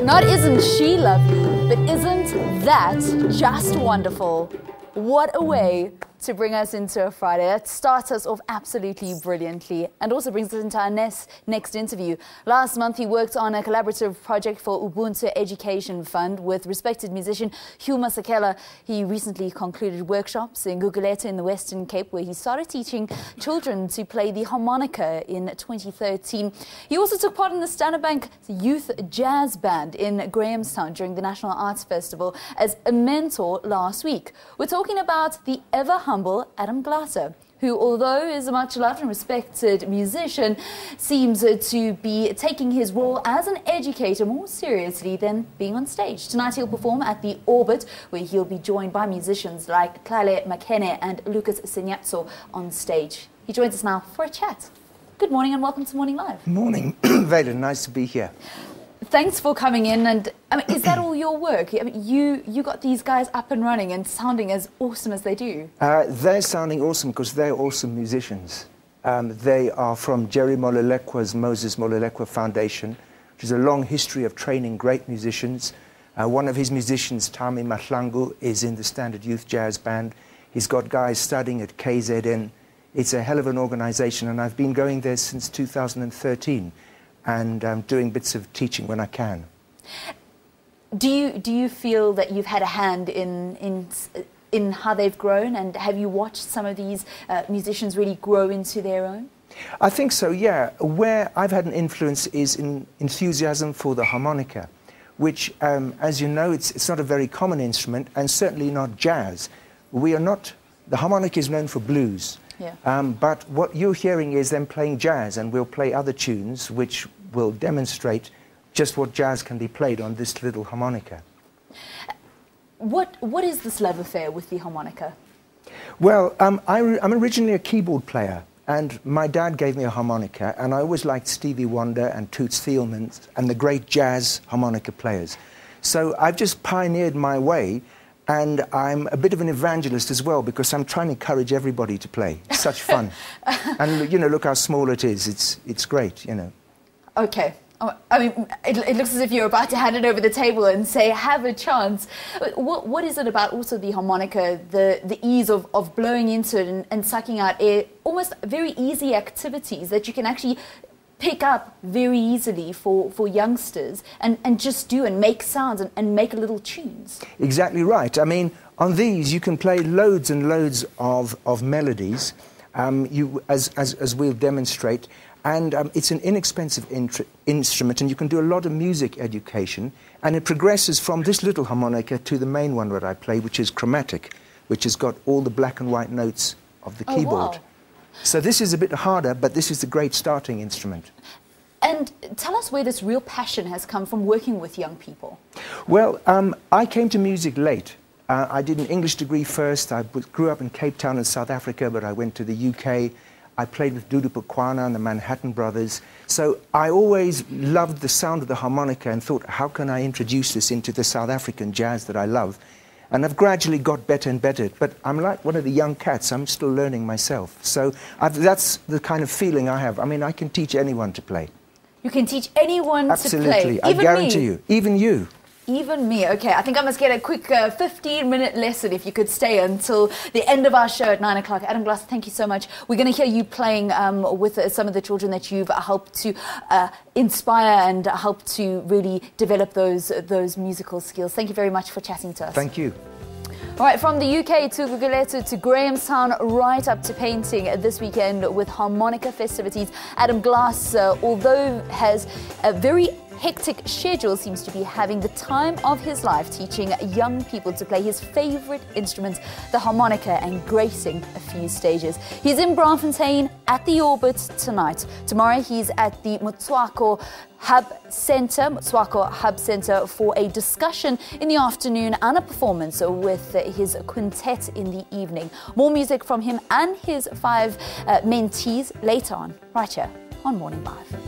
Not isn't she lovely, but isn't that just wonderful? What a way to bring us into a Friday. That starts us off absolutely brilliantly and also brings us into our next interview. Last month, he worked on a collaborative project for Ubuntu Education Fund with respected musician Hugh Masekela. He recently concluded workshops in Gugulethu in the Western Cape, where he started teaching children to play the harmonica in 2013. He also took part in the Standard Bank Youth Jazz Band in Grahamstown during the National Arts Festival as a mentor last week. We're talking about the ever-humble Adam Glaser, who, although is a much-loved and respected musician, seems to be taking his role as an educator more seriously than being on stage. Tonight he'll perform at the Orbit, where he'll be joined by musicians like Tlale, Makhene and Senyatso on stage. He joins us now for a chat. Good morning and welcome to Morning Live. Morning. Very nice to be here. Thanks for coming in. And is that all your work? You got these guys up and running and sounding as awesome as they do. They're sounding awesome because they're awesome musicians. They are from Jerry Molelekwa's Moses Molelekwa Foundation, which is a long history of training great musicians. One of his musicians, Tami Mahlangu, is in the Standard Youth Jazz Band. He's got guys studying at KZN. It's a hell of an organization, and I've been going there since 2013. And doing bits of teaching when I can. Do you feel that you've had a hand in how they've grown, and have you watched some of these musicians really grow into their own? I think so, yeah. Where I've had an influence is in enthusiasm for the harmonica, which, as you know, it's not a very common instrument, and certainly not jazz. The harmonica is known for blues. Yeah. But what you're hearing is them playing jazz, and we'll play other tunes which will demonstrate just what jazz can be played on this little harmonica. What is this love affair with the harmonica? Well, I'm originally a keyboard player, and my dad gave me a harmonica, and I always liked Stevie Wonder and Toots Thielman and the great jazz harmonica players. So I've just pioneered my way. And I'm a bit of an evangelist as well, because I'm trying to encourage everybody to play. It's such fun. And, you know, look how small it is. It's great, you know. Okay. I mean, it looks as if you're about to hand it over the table and say, have a chance. What is it about also the harmonica, the ease of blowing into it and sucking out air, almost very easy activities that you can actually pick up very easily for youngsters and just do and make sounds and make little tunes. Exactly right. I mean, on these you can play loads and loads of melodies, as we'll demonstrate, and it's an inexpensive instrument, and you can do a lot of music education, and it progresses from this little harmonica to the main one that I play, which is chromatic, which has got all the black and white notes of the keyboard. Wow. So this is a bit harder, but this is a great starting instrument. And tell us where this real passion has come from working with young people. Well, I came to music late. I did an English degree first. I grew up in Cape Town in South Africa, but I went to the UK. I played with Dudu Pukwana and the Manhattan Brothers. So I always loved the sound of the harmonica and thought, how can I introduce this into the South African jazz that I love? And I've gradually got better and better. But I'm like one of the young cats. I'm still learning myself. So that's the kind of feeling I have. I mean, I can teach anyone to play. You can teach anyone Absolutely. to play? I guarantee you. Even you. Even me. Okay, I think I must get a quick 15-minute lesson if you could stay until the end of our show at 9 o'clock. Adam Glaser, thank you so much. We're going to hear you playing with some of the children that you've helped to inspire and help to really develop those musical skills. Thank you very much for chatting to us. Thank you. All right, from the UK to Gugulethu to Grahamstown, right up to painting this weekend with harmonica festivities. Adam Glaser, although has a very hectic schedule, seems to be having the time of his life teaching young people to play his favorite instruments, the harmonica, and gracing a few stages. He's in Braamfontein at the Orbit tonight. Tomorrow he's at the Motswako Hub Center for a discussion in the afternoon and a performance with his quintet in the evening. More music from him and his 5 mentees later on, right here on Morning Live.